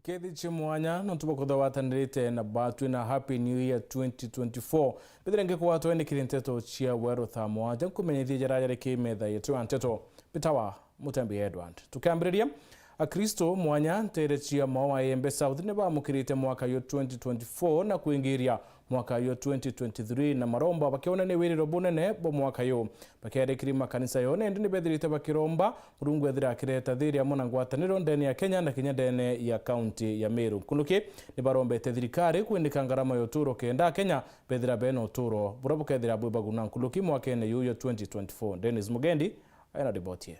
Kethi chimwanya nontuba kuthawatanirite na batu na Happy New Year 2024 bithirenge kwa twende Nteto chia Weru Thaa mwanja kumenyithia jarajare kimetha yetu Nteto bitawa MUTEMBEI Edward tukambiriria Akristo mwanya ntere chia mawa Embe South ne bamukirite mwaka yo 2024 na kuingiria mwaka yo 2023 na maromba bakiona ne wiriro bunene bo mwaka yo bakiarekiri makanisa yone ndi ne bethirite bakiromba Murungu ethira akireta thiri amona ngwataniro ndene ya Kenya na Kenya ndene ya county ya Meru kunuki ni barombete thirikari kuindika ngarama yo turo kenda Kenya bethira beno turo burabuka ethira bwibaguna nkuluki mwaka ene yo 2024 Dennis Mugendi ayana ribotie.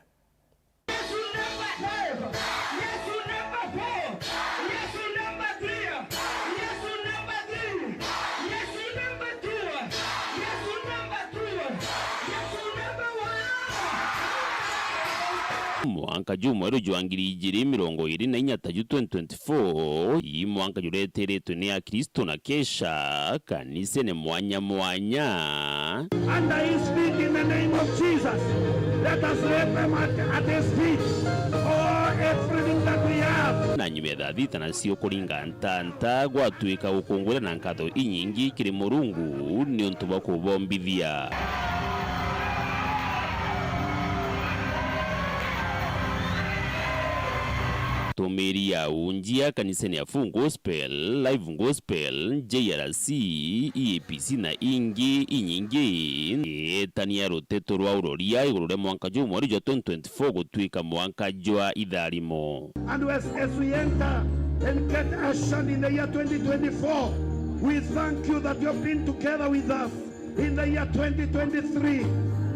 Mwanka jumweru juangiri ijiri mirongo iri na inyata ju 2024 iyi mwanka jureteretwe ni ya Kristo na kesha kanise ne mwanya and I speak in the name of Jesus. Let us lay them at his feet for everything that we have. Na nyimedha dhita na siyo kuringa ntanta gwatuika ukongwele na nkatho inyingi kiri Murungu ni ontuba kubombithia. Tomeri ya unjia kanisani ya Full Gospel, Live Gospel, JRC, EAPC na inyingi tania roteto rwa uroria igurure mwanka jo mwari jo 2024 gutwika mwanka jwa idharimo. And as we enter and get ushered in the year 2024, we thank you that you have been together with us in the year 2023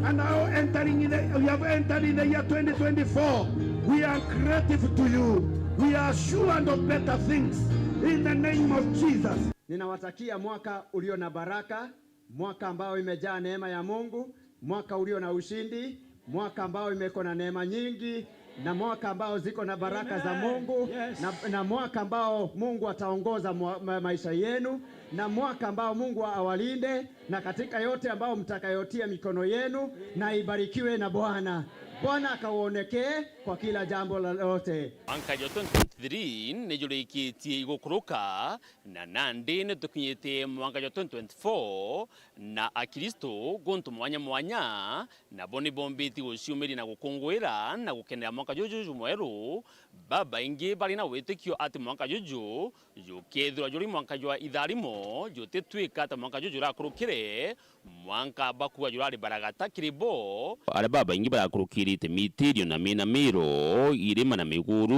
and now we have entered in the year 2024. We are grateful to you. We are assured of better things in the name of Jesus. Ninawatakia mwaka ulio na baraka, mwaka ambao imejaa neema ya Mungu, mwaka ulio na ushindi, mwaka ambao imeko na neema nyingi, na mwaka ambao ziko na baraka za Mungu, na mwaka ambao Mungu ataongoza maisha yenu, na mwaka ambao Mungu awalinde, na katika yote ambao mtakayotia mikono yenu, na ibarikiwe na Bwana. Bwana akaonekee kwa kila jambo lolote. Mwaka jo 2023 nejureikitie igukuruka na nandi netukinyite mwaka jo 2024 na Akristo gontu mwanya na boni bombiti guciumiri na gukungwira na gukenera mwaka jojo mweru baba ingi bari na wetekio ati mwaka jojo jukethwa juri mwaka jwa idharimo jotetwika ati mwaka jojo rakurukire mwaka bakuwa jurari baragata kiribo ale baba ingi barakurukirite mitirio na mina miro irima na miguru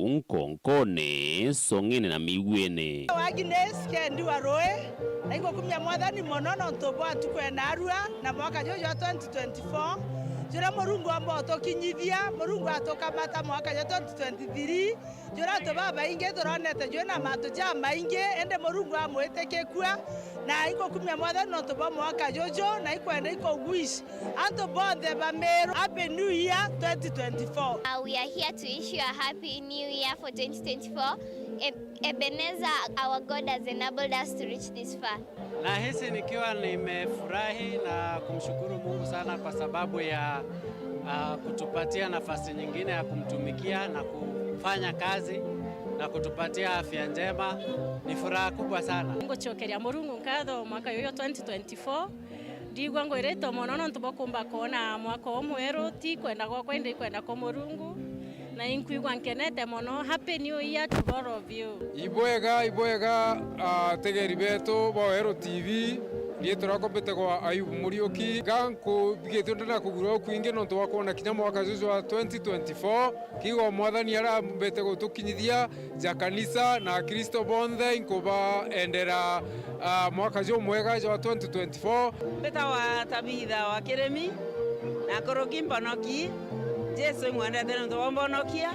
nkonkone songene na migwene Agnes kendi waroe na iko kumya mwathani monono ntobo atukwena arua na mwaka jojo 2024 jura Murungu ambao tokinyithia Murungu atokamata mwaka jo 2023 jura to baba inge toronete jona mato jama inge ende Murungu amwetekekua na iko kumya mwathani ntobo mwaka jojo na ikwenda iko wish anto bonde ba Meru Happy New Year 2024. We are here to issue a Happy New Year for 2024. Ebenezer, our God has enabled us to reach this far. Na hisi nikiwa nimefurahi na kumshukuru Mungu sana kwa sababu ya kutupatia nafasi nyingine ya kumtumikia na kufanya kazi na kutupatia afya njema. Ni furaha kubwa sana. Ngochokeria Murungu nkatho mwaka yoyo 2024 ndigwa ngwirito monono ntubokumba kuona mwaka omweru ti kwenda kwa kwenda kwenda kwa Murungu na inkuigwa nkenete mono. Happy New Year to all of you. Ibwega tegeri beto ba Weru TV lietora kopete kwa Ayubu Murioki ganko bigetunda na kugura kuinge no to wakona kinya mwaka jojo wa 2024 kiwa mwathani ara mbete gutukinyithia ja kanisa na Kristo bonthe inkoba endera mwaka jo mwega wa 2024 beta wa tabitha wa kiremi na koroki mbonoki Jesu mwende tena ntobonokia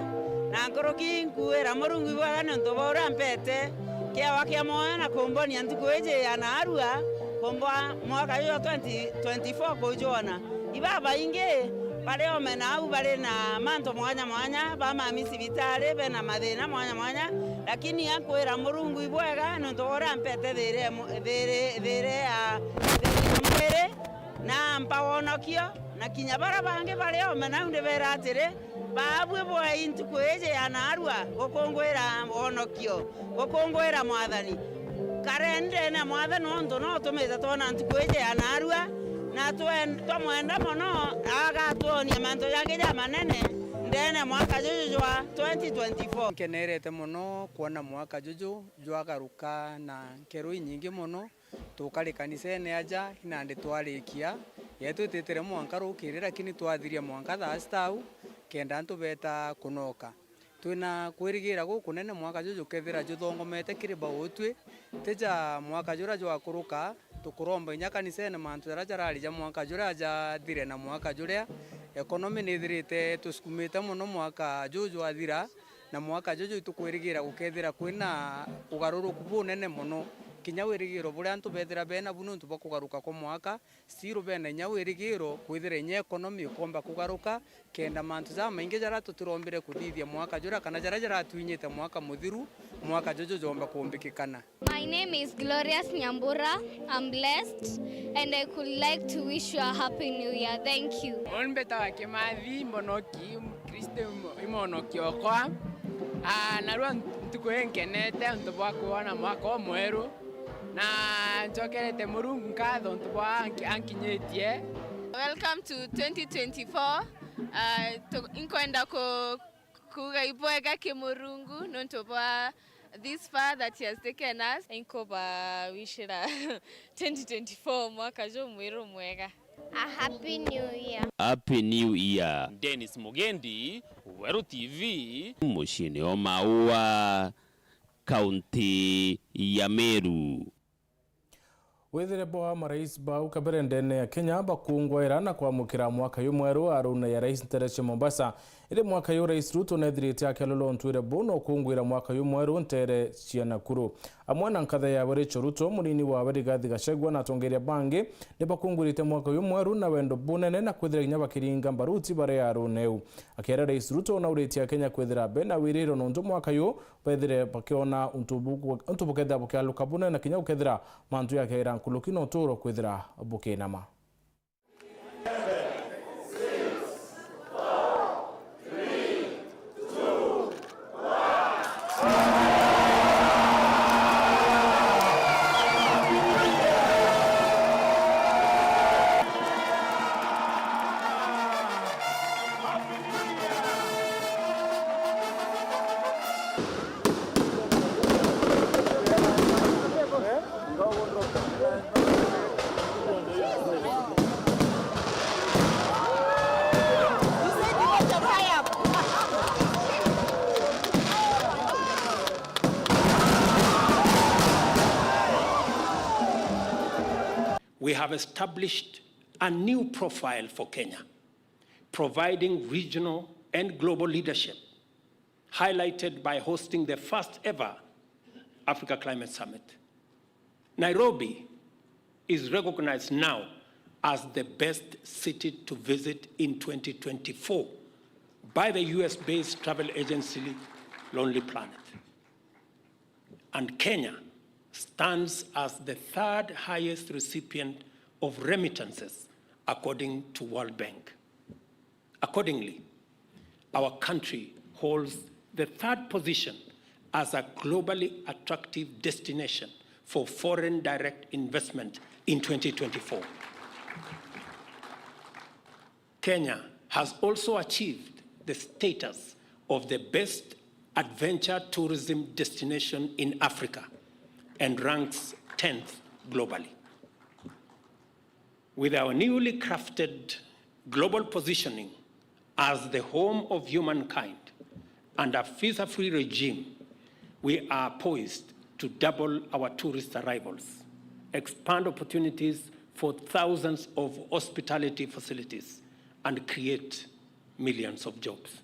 na koroki nkuera Murungu bwa na ntobora mpete kia wakia moyo na kombonia ntukoeje ya na arua komboa mwaka yo 2024 kujona ibaba inge pale omena au pale na manto mwanya ba mami sibitare be na madena mwanya lakini yakwera Murungu ibwega no ntobora mpete dere a mbere na mpawonokio na kinya bara bange bare omena unde bera atire babwe bwa intu kweje yanarwa gokongwera onokio gokongwera mwathani karende na mwathani ondo no tumeza tona ntu kweje yanarwa na twamwenda mono agatuonia manto yake ya manene ndene mwaka juju jwa 2024 kenerete mono kuona mwaka juju jwagaruka na nkero nyingi mono tukari kanisene aja inande twarikia yetu tetere mwanka rukirira lakini twathiria mwanka thastau kenda ntubeta kunoka twina kwirigira gukunene mwaka juju kethira juthongomete kiriba utwe teja mwaka jura jwa kuruka tukuromba inya kanisene mantu jararija mwaka jura ja thire na mwaka juria economy nithirite tusukumite muno mwaka juju athira na mwaka juju tukwirigira gukethira kwina ugaruruku bunene muno kinya wirigiro buria antu bethira bena bunu ntu bakugaruka ko mwaka siru bena nya wirigiro kwithira nya economy ukomba kugaruka kenda mantu za maingi jara tutirombire kuthithia mwaka jura kana jara twinyite mwaka muthiru mwaka juju jomba kumbikikana. My name is Glorious Nyambura. I'm blessed and I could like to wish you a happy new year. Thank you. Onbeta wakimathi monoki Kristo imonoki okwa narua ntukuenkenete ntubwa kuona mwaka mweru na njokerete murungu nkatho ntubwa ankinyetie. Welcome to 2024. Inkwenda kugaibwega kimurungu nontubwa this far that he has taken us. Inkoba wishira 2024 mwaka jo mweru mwega. A happy new year. Happy New Year. Dennis Mugendi, Weru TV, mushini o Maua, kaunti ya Meru. Wethire boa marais bau kabere ndene ya Kenya bakungwaira na kwamukira mwaka yumweru aruna ya rais Nteto Mombasa ile mwaka yu rais Ruto nethirite akelolo ntwire bono kungwira mwaka yumweru ntere cia Nakuru amwana nkatha ya Weru Ruto munini wa Rigathi Gachagua na tongeria bangi ne bakungwirite mwaka yumweru na wendo bunene na kwithira nya bakiringa mbaruti bare ya runeu akera rais Ruto na urite Kenya kwithira bena wiriro no ndo mwaka yu bethire bakiona untubuketha bukaluka bunene na kinya ukethira mantu ya kera kulukino toro kwithira bukenama. We have established a new profile for Kenya, providing regional and global leadership, highlighted by hosting the first ever Africa Climate Summit. Nairobi is recognized now as the best city to visit in 2024 by the US-based travel agency Lonely Planet. And Kenya stands as the third highest recipient of remittances according to World Bank. Accordingly, our country holds the third position as a globally attractive destination for foreign direct investment in 2024. Kenya has also achieved the status of the best adventure tourism destination in Africa and ranks 10th globally. With our newly crafted global positioning as the home of humankind and a visa-free regime, we are poised to double our tourist arrivals, expand opportunities for thousands of hospitality facilities, and create millions of jobs.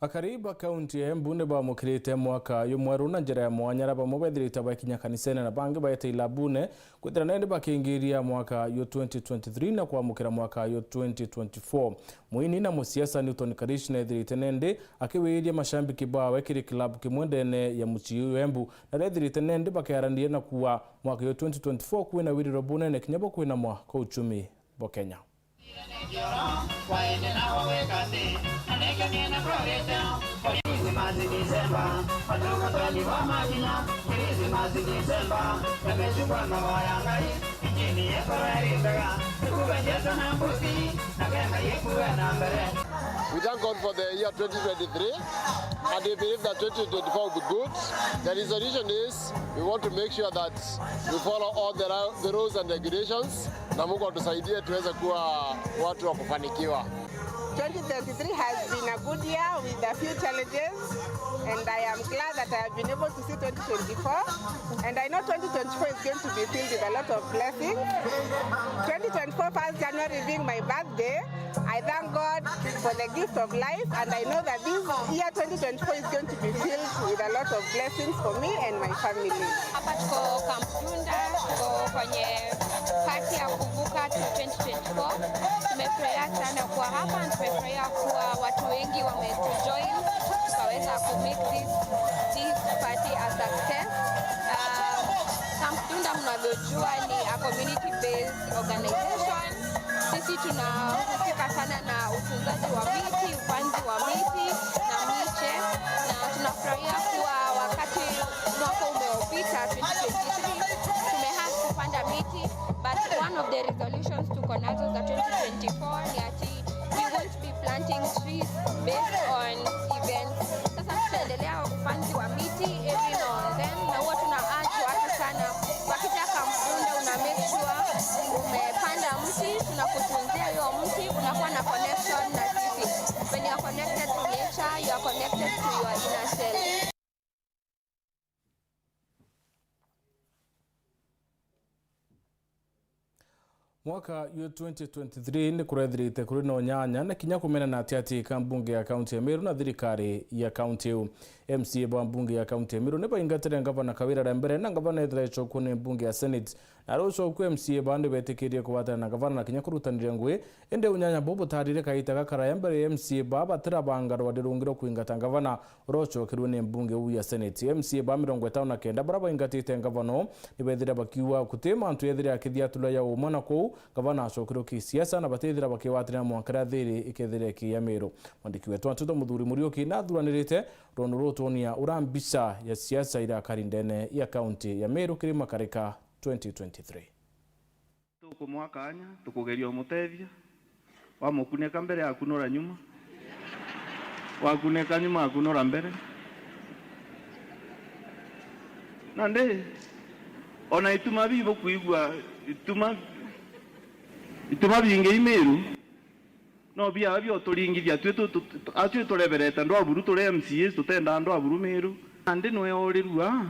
akariba kaunti ya Embu ne bamukirite mwaka y'umweru na njira ya mwanya bamubethirite bakinya kanisene na bangi bayete ilabune kwithira nende bakingiria mwaka yo 2023 na kwamukira mwaka yo 2024. Muini na musiasa Newton Karish na ethirite nende akiwiria mashambiki bawe kiri club kimwendene ya muchiyu Embu na ethirite nende bakiarandia na kuwa mwaka yo 2024 kwina wiriro bunene kinyabo kwina mwa kwa uchumi bo Kenya. We thank God for the year 2023 and we believe that 2024 will be good. The resolution is we want to make sure that we follow all the rules and regulations na Mungu atusaidie tuweze kuwa watu wa kufanikiwa. 2023 has been a good year with a few challenges, and I am glad that I have been able to see 2024, and I know 2024 is going to be filled with a lot of blessings. 2024 1st January being my birthday, I thank God for the gift of life, and I know that this year 2024 is going to be filled with a lot of blessings for me and my family. Hapa tuko Kampunda, tuko kwenye party ya kuvuka 2024. Tumefurahia sana kuwa hapa, tumefurahia kuwa watu wengi wametujoin, tukaweza ku make this party a success. Kampunda mnavyojua ni a community based organization. Sisi tunahusika sana na utunzaji wa miti, upanzi wa miti na miche, na tunafurahia kuwa wakati mwaka umeopita 2023 tumehasa kupanda miti, but one of the resolutions tuko nazo za 2024 ni ati we won't be planting trees based on events. Sasa tutaendelea upanzi wa miti every now and then, na huwa tunaanza watu sana wakitaka Kampunda una make sure umepanda mti, tunakutunzia hiyo mti, unakuwa na connection na sisi. When you are connected to nature, you are connected to your inner self. Mwaka yo 2023 ni kurethirite kuri no nyanya na kinya kumena na atiati kambunge ya kaunti ya Meru na thirikari ya kaunti yu. MCA ba mbunge ya kaunti ya Meru ne baingatire ngavana Kawira Rembere na ngavana Nteto kune mbunge ya Senate. Na roso ku MCA bande betekirie kuwata na gavana kinya kurutanira ngwe ende unyanya bobo tarire kaita gakara ya mbere MCA baba tirabanga rwadirungiro kuingata ngavana rocho kirune mbunge u ya Senate. MCA ba 59 baraba ingatite ngavano ni bethira bakiwa kutema antu yethira akithia tula ya umana ko gavana acokiro ki siasa na batethira bakiwatira mwankara thiri ikethire ki ya Meru. Mwandiki wetu Nteto Muthuri Murioki na thuranirite ronoro tonia urambisa ya siasa ira karindene ya kaunti ya Meru kirima karika 2023. Tuko mwaka anya tukugeria umutethia wa mukuneka mbere ya kunora nyuma wa kuneka nyuma akunora mbere nande ona ituma bibo kuigwa ituma binge Meru no bia byo turingithia atwe turebereta ndo aburu tule MCAs tutenda ndo aburu Meru nande no yorirua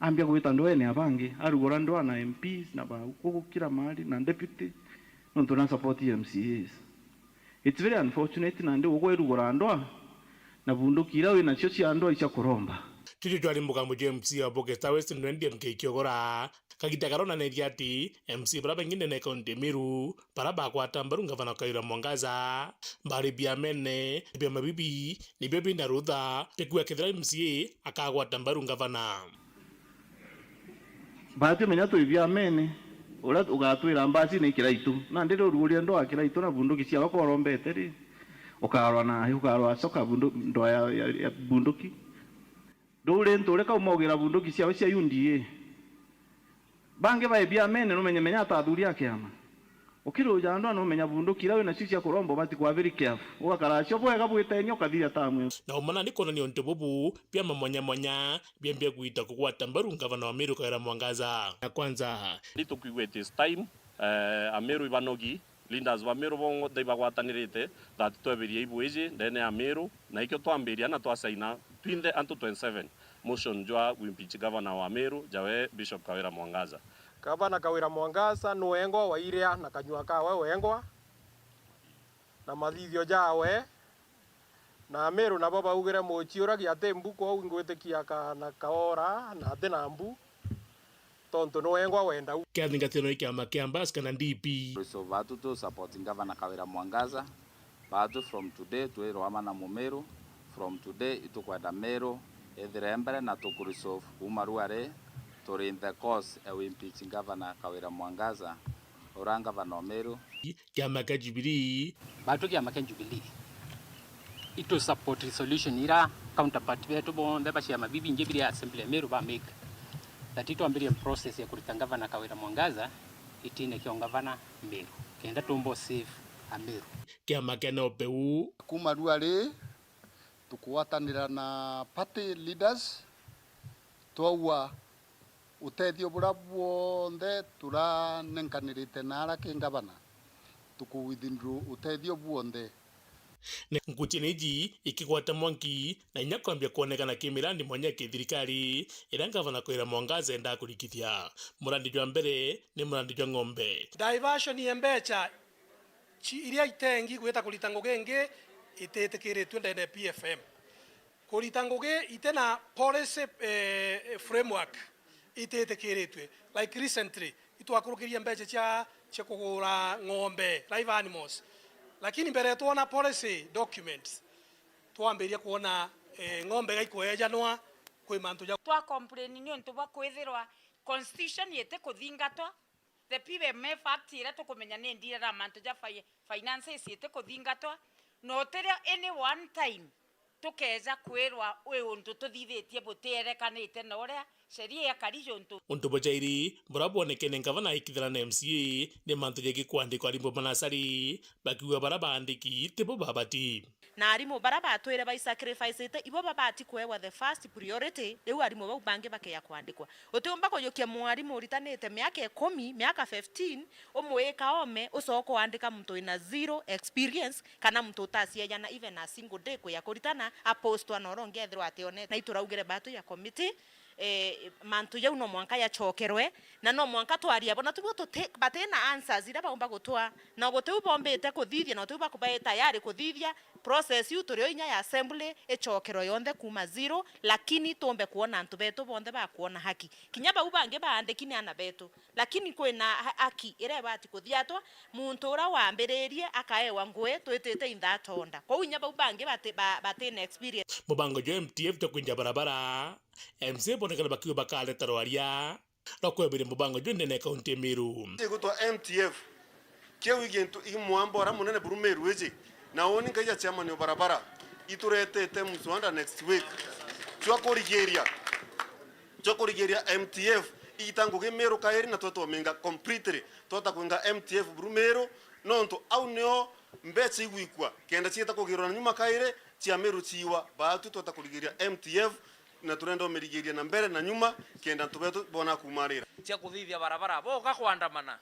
ambia gwita ndo ene abange arugora ndo na MPs na ba uko kila mahali na deputy no tuna support MCAs. It's very unfortunate nande uko erugora ndo na bundukira we na cio cia ndo ica kuromba tiri twari mugambo MC abogesta West Ndende mkekiogora kagita karona neria ati MC bara bengine ne kaunti Meru para bakwata mbaru ngavana Kawira Mwangaza mbari bia mene bia mabibi ni bia binda rutha pekua kithira MCA akagwata mbaru ngavana bahati menya tu bia mene ora ugatwira mbasi ni kiraitu na ndiro ruguria ndo akiraitu na bunduki cia bakorombete ri ukarwa na ukarwa soka ndo ya bunduki dole ntore ka umogira bunduki cia cia UNDA bange ba bia mene no menya ta athuri ake ama ukiruja ndo no menya bunduki rawe na cia kurombo bati kwa very careful ugakara cio bwega bwitenyo kathia tamwe na umana ni kona ni onte bobu pia mamonya biambia kuita kugwata mbaru ngavana wa Meru Kawira Mwangaza. Ya kwanza litukuigwe this time Ameru ibanogi leaders wa Meru bongo daibagwatanirite that tweberie ibweje ndene ya Meru na ikyo twambiria na twasaina twinde unto 27 motion jwa wimpichi governor wa Meru jawe Bishop Kawira Mwangaza. Gavana Kawira Mwangaza nuengwa wa iria na kanyua kawe wengwa na mathithio jawe na Meru nabo baugire mochiura giate mbuko au ngwetikia kana kaora na ate na mbu tonto no engwa wenda kiathingatiro ikiama kia Mbaska na DP so batu to supporting Governor Kawira Mwangaza batu from today to Rwama na Mumeru from today itukwenda Meru ethirembere na tukurisolve umaruare to in the cause of impeaching Governor Kawira Mwangaza oranga Governor Meru kiama kia Jubilee batu kiama kia Jubilee ito support resolution ira counterpart betu bonde bashia bibi njebiri ya assembly ya Meru ba make that ito ambiri process ya kulita Governor Kawira Mwangaza itine kio Governor Meru kenda tumbo save a Meru kiama kia NOPU kumaruare tukuatanira na party leaders twaua utethio bura buonde turanenkanirite nara ki Governor tukuwithindru utethio buonde Nkutiniji ikigwata mwanki na inya kwambia kuonekana kimirandi mwanya kithirikari ira Governor Kawira Mwangaza enda kurikithia murandi jwa mbere ni murandi jwa ng'ombe diversion yembecha iria itengi gwita kulita ngugenge itetekiritwe ndene PFM kulita nguge itena policy framework itetekiritwe like recently itwakurukiria mbecha cha kugura ng'ombe live animals lakini mbere tuona policy documents tuambiria kuona ng'ombe gaikwejanwa kwi mantu ja twa complain ni onto ba kwithirwa constitution yete kuthingatwa the PFM fact ira tukumenya ni ndira ra mantu ja finances yete kuthingatwa no tere any one time tukeza kwirwa we untu tuthithitie buterekanite na uria sheria ya karijo untu bojairi burabonekene Governor ikithira na MCA ni mantu jegi kwandikwa rimbo manasari bakiwa barabandiki tibo babati na arimo baraba atwire by sacrifice ite ibo babati kwewa the first priority riu arimo bau bange bakeya kwandikwa utumba kujukia mwarimu ritanite miaka 10 miaka 15 umweka ome usoko kuandika mtu ina zero experience kana mtu utasia na even a single day kuya kuritana apostwa noronge ethirwa atione na ituraugire batu ya committee mantu yau no mwanka ya chokerwe na no mwanka twaria bona tubo batena answers ira baumba gutwa na gutu bombete kuthithia na tuba kubae tayari kuthithia process yu turio inya ya assembly echokero yonde kuma zero lakini tombe kuona antu betu bonde ba kuona haki kinyaba ubange baandikini ana betu lakini kwina haki ire bati kuthiatwa muntu ura wambiririe akaewa ngwe twitite indatonda kwa unyaba ubange batena experience mubango jo MTF to kunja barabara MC bonekana bakiwa bakale tarwaria na kwebire mubango jo ndene kaunti Meru gutwa MTF kio wigentu imwambo ra munene buru Meru eje na oni kaja chairman wa barabara ituretete muswanda next week chokorigeria MTF itanguge Meru kaeri na toto menga completely tota kuinga MTF buru Meru nonto au neo mbechi igwikwa kenda chieta kugirana nyuma kaire chia Meru chiwa batu tota kurigeria MTF na turendo merigeria na mbere na nyuma kenda tubeto bona kumarira chia kuthithia barabara boka kuandamana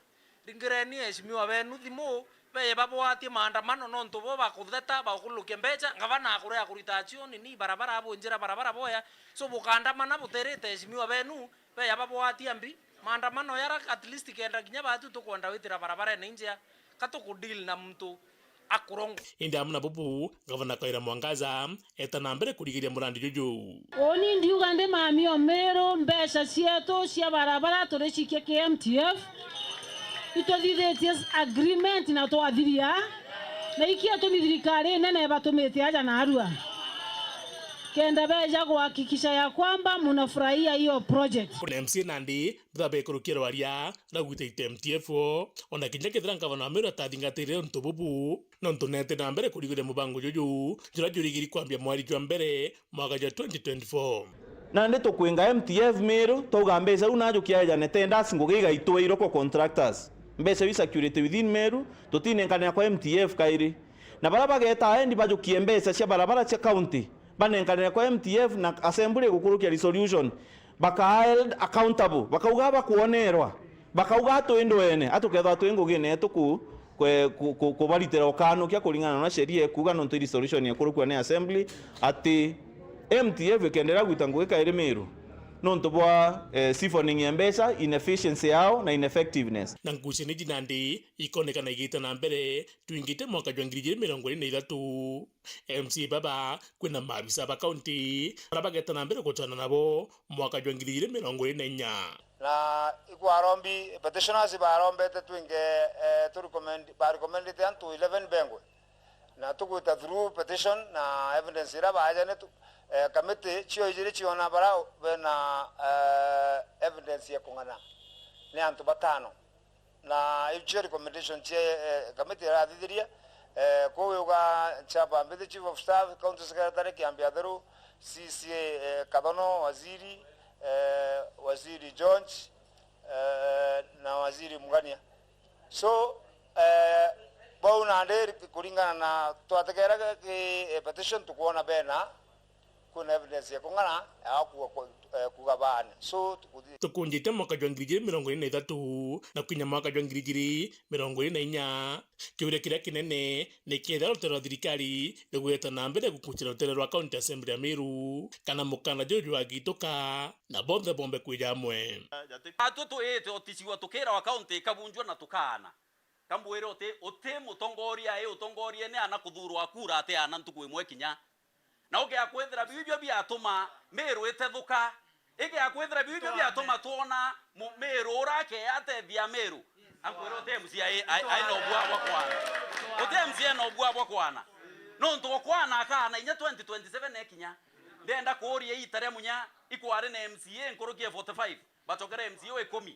ringireni heshimiwa benu thimu beye babwatie maandamano nonto bo bakutheta bakuluke mbecha Governor akure akuritacho ni barabara abo njira barabara boya so bukandamana buterete heshimiwa benu beye babwatie ambi maandamano yara at least kenda kinya batu tukwenda witira barabara na njia katukudeal na mtu akurongo indi amuna bubu Governor Kawira Mwangaza etana mbere kurigiria murandi jojo oni ndiuga ndi mami o Meru mbeca cietu cia barabara turicikie KMTF itothithetie agreement na twathiria na ikia tumithirikari nene batumite aja na arua kenda beja kuhakikisha ya kwamba mnafurahia hiyo project. Kuna MC Nandi dhabe kurukira waria na gwite MTF ona kinya kithira Governor Meru atathingatire ntububu no ntunete na mbere kurigire mubango jojo jura jurigiri kwambia mwari jwa mbere mwaka ja 2024 nande tukwinga MTF Meru toga mbeca unajukia ja netenda singogiga itwiro ko contractors mbeca wi security within Meru tutinengana kwa MTF kairi na baraba geta endi bajukie mbeca cia barabara cia county banenkanira kwa MTF na assembly gukurukia resolution baka held accountable bakauga bakuonerwa bakauga twendo ene atuketha twingugine tuku kubaritira okano kya kuringana na sheria kuga no resolution ya kurukwa ne assembly ati MTF kendera gwitanguika iri Meru nonto bwa siphoning embesa inefficiency yao na ineffectiveness na ngucanio jinandi ikonekana igita na mbere twingite mwaka jwa 2023 MC baba kwina mabisa ba county barabageta na mbere gutana nabo mwaka jwa 2024 na ikwarombi petitioners barombete twinge to recommend it to 11 bengwe na tukuita through petition na evidence ira baje ne committee chio ijiri chiona bara na evidence ya kungana ni antu batano na ichi recommendation che committee ra thidiria ko yoga chapa mbete chief of staff county secretary kiambia through CCA Kadono waziri Jones na waziri Mugwanja so bauna nde kulingana na twategera petition tukuona bena kuna evidence ya kungana kugabana so tukunjite mwaka jwa 2023 na kwinya mwaka jwa 2024 kiure kiria kinene ni kienda rutero thirikari rugweta na mbere gukuchira rutero rwa county assembly ya Meru kana mukana jojo wa gituka na bombe kwijamwe atutu ete otisiwa tukira wa county kabunjwa na tukana kambuire ote mutongoria utongorie ne ana kuthurwa akura ate ana ntuku imwe kinya na oge akwethera bibyo byatuma Meru ethethuka ege akwethera bibyo byatuma tuona Meru urake ate bya Meru akwero te msia ai no bwa bwa kwana ote msia no bwa bwa kwana no nto kwana kana inya 2027 ekinya ndenda kuorie itare munya ikware na MCA nkorokie 45 batokere MCA 10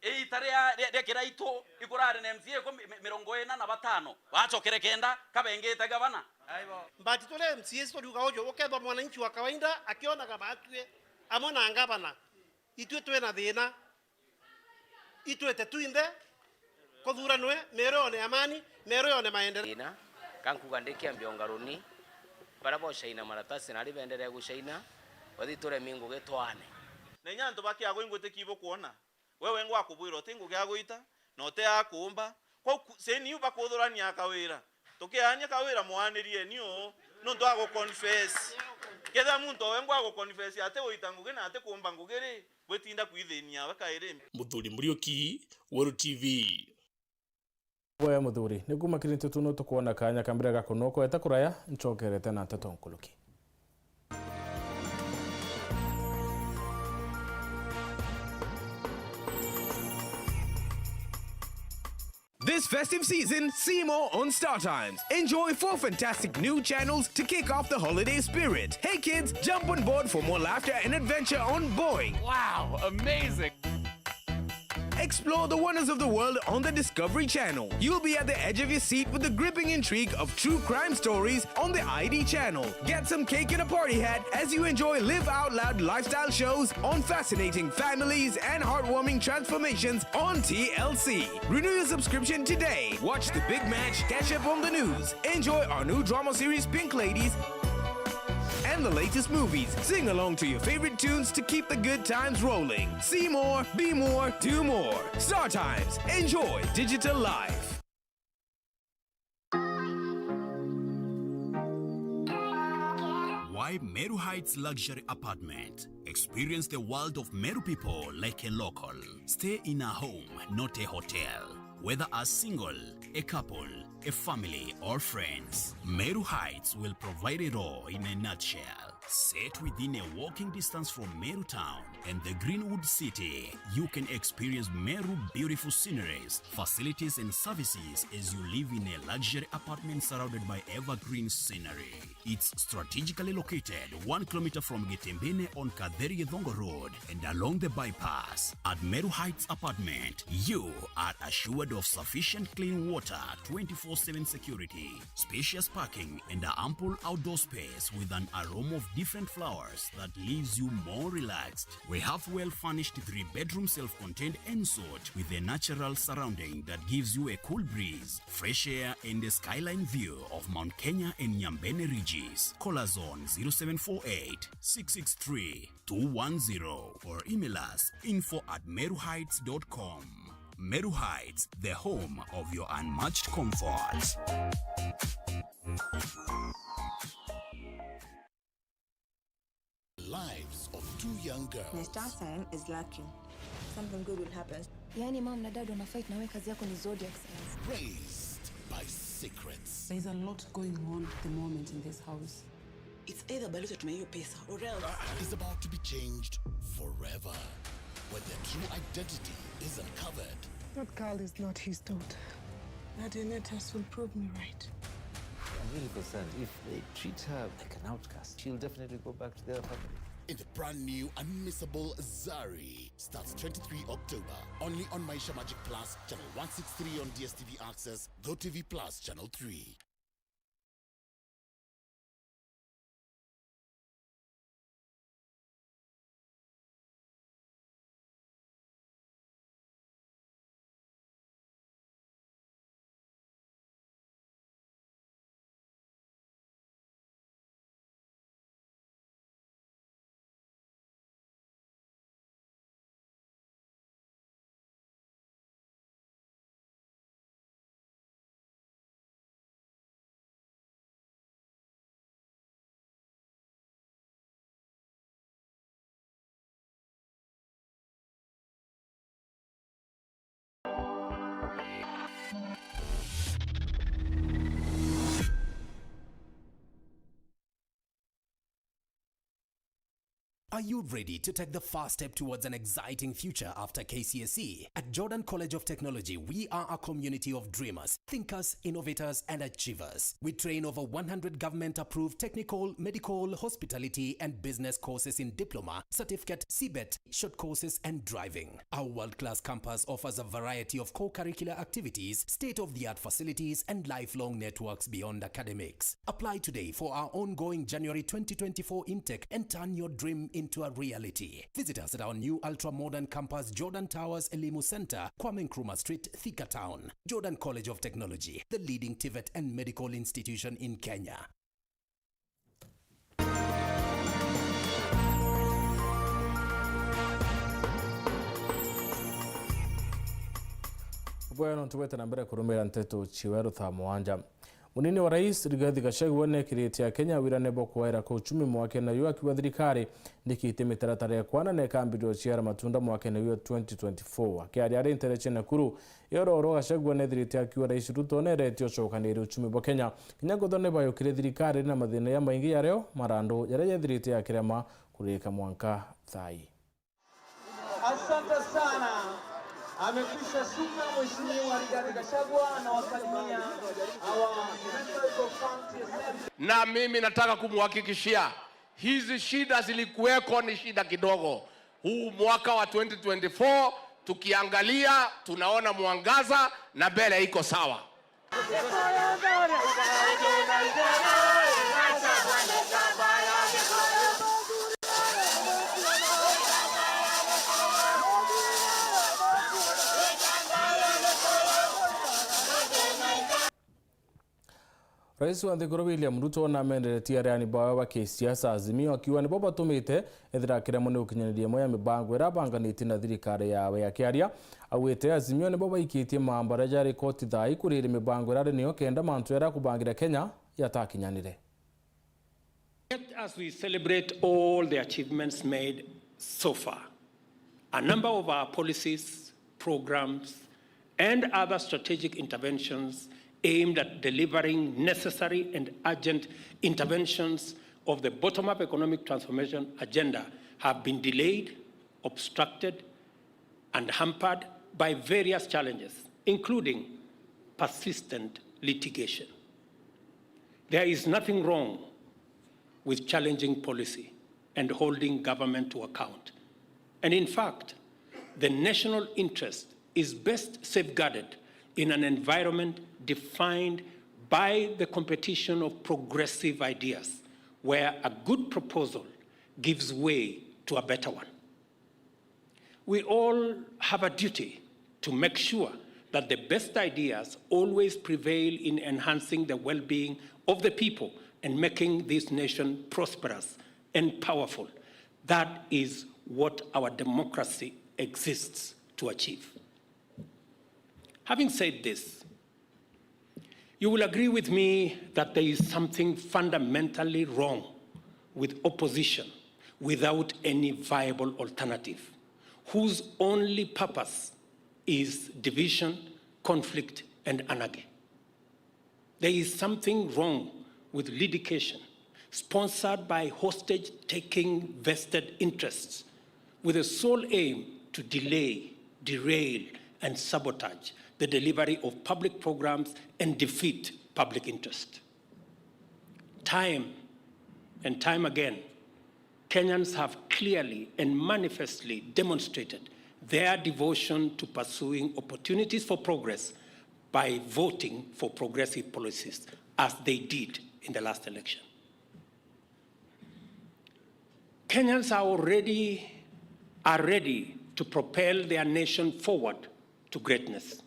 eitare ya kiraito ikurare na MCA 45 bachokere kenda kabengete gavana mbati tole MCA sto duka ojo okeba mwananchi wa kawaida akiona kama atwe amona ngabana itwe twe na thina itwe tetuinde kothuranwe Meru one amani Meru one maendeleo ina kankuga ndikiambia ngaruni bara boshaina maratasi na ribendere gushaina wathi tore mingu getwane na nyanto baki ago ingwete kibo kuona wewe ngwa kubwiro tingu kya goita no te akumba kwa seni uba kuthurania kawira tukianya kawira muanirie nio no ndo ago confess ketha muntu ngwa ago confess ate uitanguge na ate kumba ngugere bwetinda kwithenia bakaire Muthuri Muriuki Weru TV Boya muthuri nigumakire Nteto no tukuona kanya kambira gakonoko eta kuraya nchokerete na Nteto nkuluki. This festive season, see more on Star Times. Enjoy 4 fantastic new channels to kick off the holiday spirit. Hey kids, jump on board for more laughter and adventure on Boeing. Wow, amazing. Explore the wonders of the world on the Discovery Channel. You'll be at the edge of your seat with the gripping intrigue of true crime stories on the ID Channel. Get some cake and a party hat as you enjoy live out loud lifestyle shows on fascinating families and heartwarming transformations on TLC. Renew your subscription today. Watch the big match, catch up on the news. Enjoy our new drama series Pink Ladies and the latest movies. Sing along to your favorite tunes to keep the good times rolling. See more, be more, do more. Star Times. Enjoy digital life. Why Meru Heights Luxury Apartment? Experience the world of Meru people like a local. Stay in a home, not a hotel. Whether a single, a couple, a family, or friends, Meru Heights will provide it all in a nutshell. Set within a walking distance from Meru town and the Greenwood City, you can experience Meru beautiful sceneries, facilities and services as you live in a luxury apartment surrounded by evergreen scenery. It's strategically located 1 kilometer from Getembene on Kaderi Dhongo Road and along the bypass. At Meru Heights Apartment, you are assured of sufficient clean water, 24/7 security, spacious parking, and ample outdoor space with an aroma of different flowers that leaves you more relaxed. We have well-furnished 3-bedroom self-contained ensuite with a natural surrounding that gives you a cool breeze, fresh air, and a skyline view of Mount Kenya and Nyambene Ridges. Call us on 0748 663 210 or email us info@meruheights.com. Meru Heights, the home of your unmatched comfort. lives of two young girls. My star sign is lucky. Something good will happen. Yani mom na dad wana fight na wewe kazi yako ni zodiac signs. Raised by secrets. There's a lot going on at the moment in this house. It's either balota tumehiyo pesa or else. Is about to be changed forever when their true identity is uncovered. That girl is not his daughter. That DNA test will prove me right. I'm really concerned. If they treat her like an outcast, she'll definitely go back to their family. In the brand new unmissable Zari starts 23 October only on Maisha Magic Plus channel 163 on DSTV Access, GoTV Plus channel 3. Are you ready to take the first step towards an exciting future after KCSE? At Jordan College of Technology, we are a community of dreamers, thinkers, innovators, and achievers. We train over 100 government-approved technical, medical, hospitality, and business courses in diploma, certificate, CBET, short courses, and driving. Our world-class campus offers a variety of co-curricular activities, state-of-the-art facilities, and lifelong networks beyond academics. Apply today for our ongoing January 2024 intake and turn your dream into a reality. Visit us at our new ultra-modern campus, Jordan Towers, Elimu Center, Kwame Nkrumah Street, Thika Town. Jordan College of Technology, the leading TVET and medical institution in Kenya. Bwana tuwete na mbere kurumira Nteto Weru Thaa Mugwanja. Munini wa rais Rigathi Gachagua nekiritie Kenya wirane bokwaira kwa uchumi mwake na yu akiwa thirikari ndikite mitaratara ya kwana na kambiro ciara matunda mwake na yu 2024 akiari ari intereche Nakuru yororo Gachagua nethirite akiwa rais Ruto neretio cokanire uchumi bwa Kenya kinyagothone bayo kire thirikari na mathina ya maingi yareo marando yare yethirite akirema kurika mwanka thai. Asante sana. Amekwisha shuka Mheshimiwa Rigathi Gachagua na wasalimia hawa na mimi nataka kumhakikishia hizi shida zilikuweko ni shida kidogo. Huu mwaka wa 2024 tukiangalia tunaona mwangaza na mbele iko sawa. Rais wa Nthiguru William Ruto na menderetie areani bawe wa kisiasa Azimio akiwa ni boba tumite ethira kiremo ni ukinyanirie moya mibango irabanganite na thirikari yawe ya Kiaria awite Azimio ni boba ikitie mambara jari koti Thaa ikurire mibango irari niyo kenda mantu era kubangira Kenya yatakinyanire. As we celebrate all the achievements made so far, a number of our policies, programs, and other strategic interventions aimed at delivering necessary and urgent interventions of the bottom-up economic transformation agenda have been delayed, obstructed, and hampered by various challenges, including persistent litigation. There is nothing wrong with challenging policy and holding government to account. And in fact, the national interest is best safeguarded in an environment defined by the competition of progressive ideas, where a good proposal gives way to a better one. We all have a duty to make sure that the best ideas always prevail in enhancing the well-being of the people and making this nation prosperous and powerful. That is what our democracy exists to achieve. Having said this, you will agree with me that there is something fundamentally wrong with opposition without any viable alternative, whose only purpose is division, conflict, and anarchy. There is something wrong with litigation sponsored by hostage-taking vested interests with the sole aim to delay, derail, and sabotage the delivery of public programs and defeat public interest. Time and time again, Kenyans have clearly and manifestly demonstrated their devotion to pursuing opportunities for progress by voting for progressive policies, as they did in the last election. Kenyans are ready to propel their nation forward to greatness.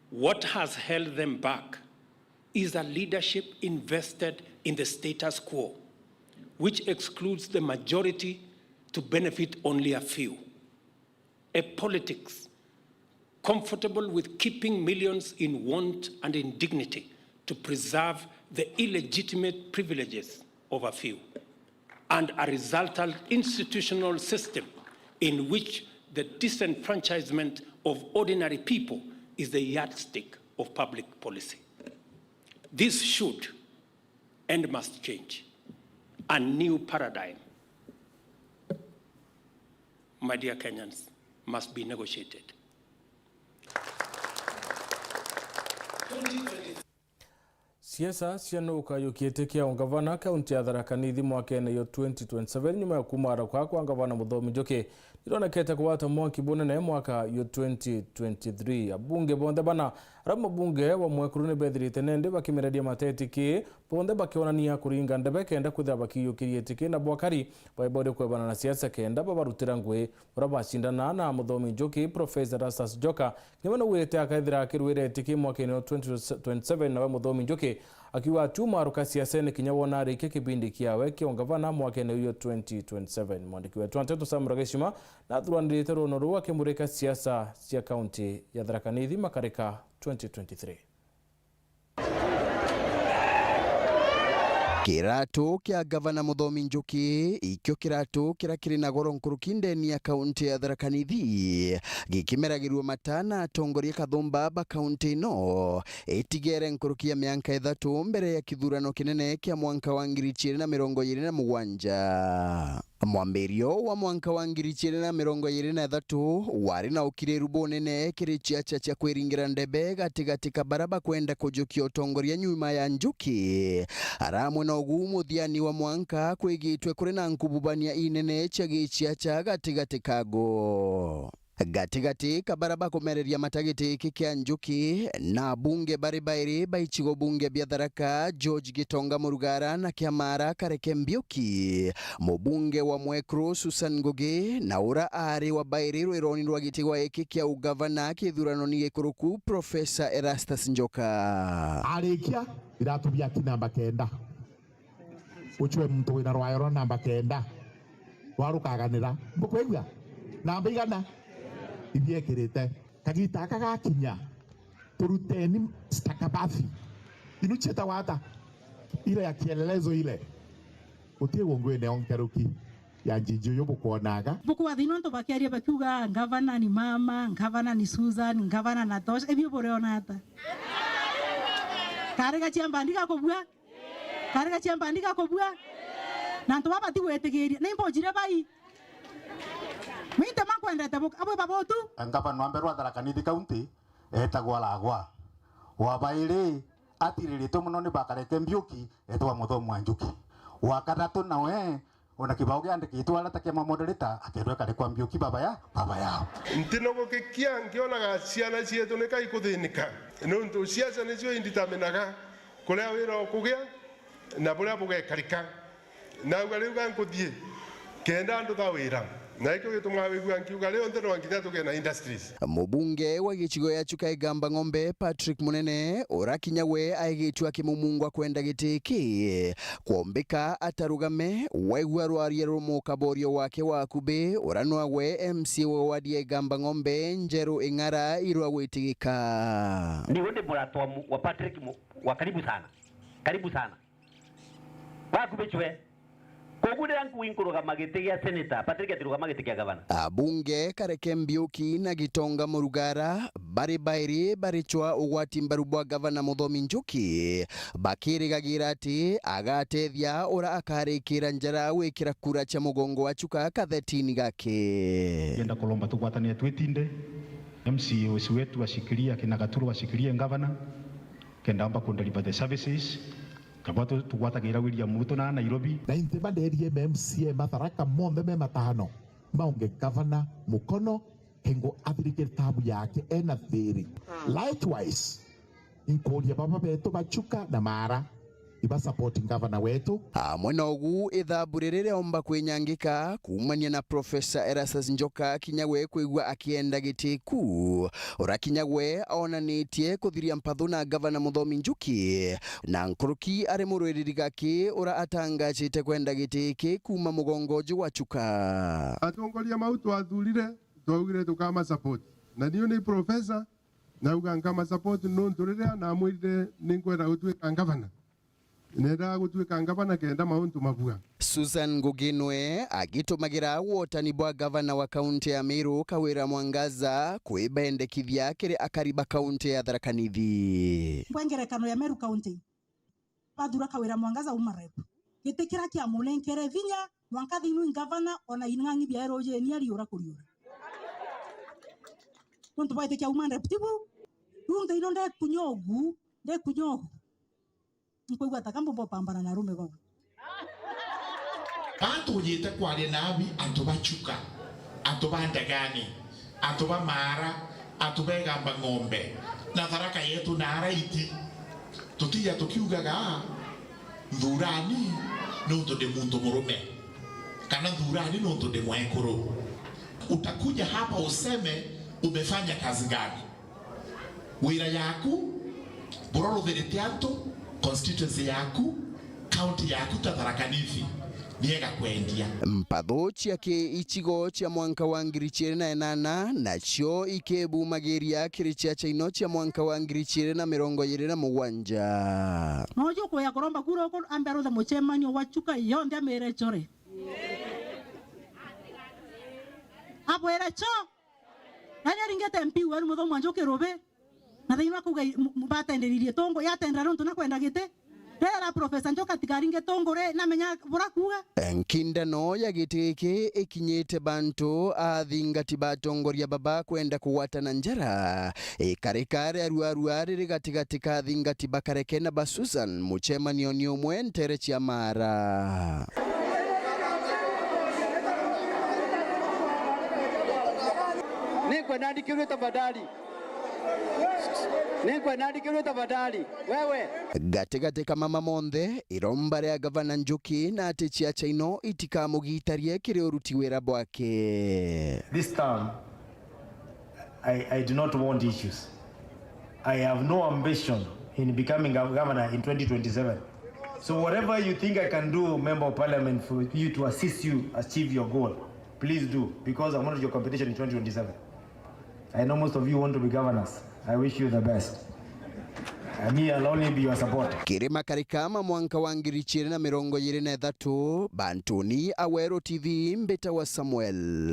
What has held them back is a leadership invested in the status quo, which excludes the majority to benefit only a few. A politics comfortable with keeping millions in want and indignity to preserve the illegitimate privileges of a few, and a resultant institutional system in which the disenfranchisement of ordinary people is the yardstick of public policy. This should and must change. A new paradigm, my dear Kenyans, must be negotiated. Siasa cianuka yukietikia ungavana kaunti ya Tharaka Nithi mwakene yo 2027 nyuma ya kumara kwa ngavana Muthomi Njuki ironekete kuwata mwaki bunene mwaka yo 2023. Abunge bonde bana rama bunge wa mwekuru ni bethirite nende bakimiradia matetiki bonde bakionania kuringa ndebe kenda kuthira bakiyukirie tiki na bwakari baibode kwebana na siasa kenda babarutira ngwe urabashindana na Muthomi Njuki Professor Rastas Joka nimana wete akaithira akirwire tiki mwakene yo 2027 na Muthomi Njuki akiwa chuma ruka siasa ni kinyawona rike kibindi kiawe kiongavana mwakene yo 2027. Mwandiki wetu Nteto Samurageshima na thurandirite rono wake mureka siasa cia kaunti ya Tharaka Nithi makarika 2023. Kirato kia gavana Muthomi Njuki ikyo kirato kira kiri na goro nkurukindeni ya kaunti ya Tharaka Nithi gikimeragirwa matana atongoria kathumba ba kaunti no etigere nkurukia mianka 3 mbere ya kithurano kinene kia mwanka wa 2027. Mwamberio wa mwanka wa 2023 wari na ukireru bonene kiri chiacha cha kwiringira ndebe gatigati kabaraba kwenda kujukia utongoria nyuma ya Njuki aramwe na ugumu thiani wa mwanka kwigitwe kuri na nkububania inene cha gichiacha gatigati kago gatigati kabaraba kumereria matagiti kia Njuki na bunge baribairi baichigo bunge bya Tharaka George Gitonga Murugara na Kiamara Kareke Mbiuki mubunge wa Mwekuru Susan Ngugi na ura ari wa bairi rwironi rwa gitigwa eki kia ugavana kithurano ni gikuruku Professor Erastus Njoka arikia iratubia kinamba kenda uchwe mtu wina rwairo namba kenda warukaganira mbukwegwa namba igana ibiekirite kagita kagakinya turuteni stakabadhi inucheta wata ile ya kielelezo ile utie wongwene onkeruki ya njinjo yobo kuonaga buku wathino ndo bakiaria bakiuga ngavana ni mama ngavana ni Susan ngavana na Tosh ebyo boreona ata karega chiambandika kobua na ndo baba tiwetegeria na imbojire bai Mite makwenda tabuka abo babotu angapa nwamberwa wa Tharaka Nithi county etagwa lagwa wa baire atiririto muno ni Bakareke Mbiuki etwa Muthomi Njuki wa katatu nawe ona kibao giandikitwo aratakia moderator akerwe kare kwa Mbiuki baba yao ntinogo kikia ngionaga ciana cietu ni kai kuthinika nuntu ciaca nicio inditamenaga kuria wira okugia na buria bugekarika na ngariuga nkuthie kenda andu tha wira na iko gituma wigua nkiuga leo ndero nginya tuge na industries. Mubunge wa gichigo ya Chuka Igamba Ng'ombe Patrick Munene urakinya we aigitwa kimumungwa kwenda gitiki kuombeka atarugame waigua rwarie rumokaborio wake wa kube uranwa we MC wa wadi ya Igamba Ng'ombe Njeru Ing'ara irwa gwitigika. Ni wende murato wa Patrick wa karibu sana wakube chwe Abunge Kareke Mbiuki na Gitonga Murugara bari bairi barichwa ugwati mbarubwa gavana Muthomi Njuki bakirigagira ati agatethia ura akarikira njara wikira kura cha mugongo wa chuka kathetini gake. Yenda kulomba tugwatania twitinde MCOs wetu washikilia kina Gaturu washikilie gavana kenda amba kundeliver the services kabato tugwatagira William Ruto na Nairobi na intima nderie MCA matharaka monde me matano maunge gavana mukono hengo athirike tabu yake ena thiri. Likewise inkolia baba beto bachuka na Mara iba supporting governor wetu. Mwena ugu ithaburerere omba kwenyangika kumania na Professor Erastus Njoka Kinyagwe kwigwa akienda gitiku. Ora Kinyagwe onanitie kuthiria mpatho na governor Muthomi Njuki na nkuruki ari murwiriri gake ora atangachite kwenda gitiki kuma mugongojo wa chuka. Atongoria mautu athurire twagire tukama support na niyo ni professor na uganga support no nturire na mwire ninkwenda gutwika governor. Nenda gutwika gavana kenda mauntu mabua. Susan Nguginwe agitumagira wotani bwa gavana wa kaunti ya Meru Kawira Mwangaza kwibendekithia kiri akariba kaunti ya Tharaka Nithi. Ngwengerekano ya Meru County padura Kawira Mwangaza umarep gitikira kia mulenkere vinya mwankathi inu gavana ona inangi bia roje ni ari ora kuriora tonto baite kia umarep tibu runde inonde kunyogu de kunyogu nkwigwa takambo bopambana na rume baba bantu yite kwale nabi antubachuka antubandagani antuba Mara antubega ng'ombe na Tharaka yetu na araiti tutia tukiugaga thurani nuntu de muntu murume kana thurani nuntu de mwekuru. Utakuja hapa useme umefanya kazi gani, wira yaku bororo veritianto constituency yaku county yaku ta Tharaka Nithi niega kwendia. Mpatho chiake ichigo chia mwanka wa ngiri chiere na enana nacho ikebu mageria kirichia cha ino chia mwanka wa ngiri chiere na mirongo yere na Mugwanja. Nojo kwa ya koromba kuro ko ambero da mochemani wachuka yonde mere chore hapo era cho nani ringete MP Weru Muthomi Mwanjoke robe na thina kuga batenderirie tongo yatendera ronto na kwenda gite era Professor Njoka tikaringe tongore na menya burakuga nkindano ya giteke ikinyete bantu athingati batongoria baba kwenda kuwatana njara ikarekare aruaruari gatigati ka thingati bakareke na basusan muchemanio ni omwe ntere chia Mara. Niko nandikirwe tafadhali. Niko nandikirwe tafadhali. Wewe. Gategate kama mamonde irombare ya gavana Njuki na atechia chaino itika mugitarie kire uruti wera bwake. This time I do not want issues. I have no ambition in becoming a governor in 2027. So whatever you think I can do, Member of Parliament, for you to assist you achieve your goal, please do, because I want your competition in 2027. I know most of you want to be governors. I wish you the best. Me, I'll only be your supporter. Kirima karikama mwanka wa ngiri chiere na mirongo yere na ethatu Bantoni Awero TV mbeta wa Samuel.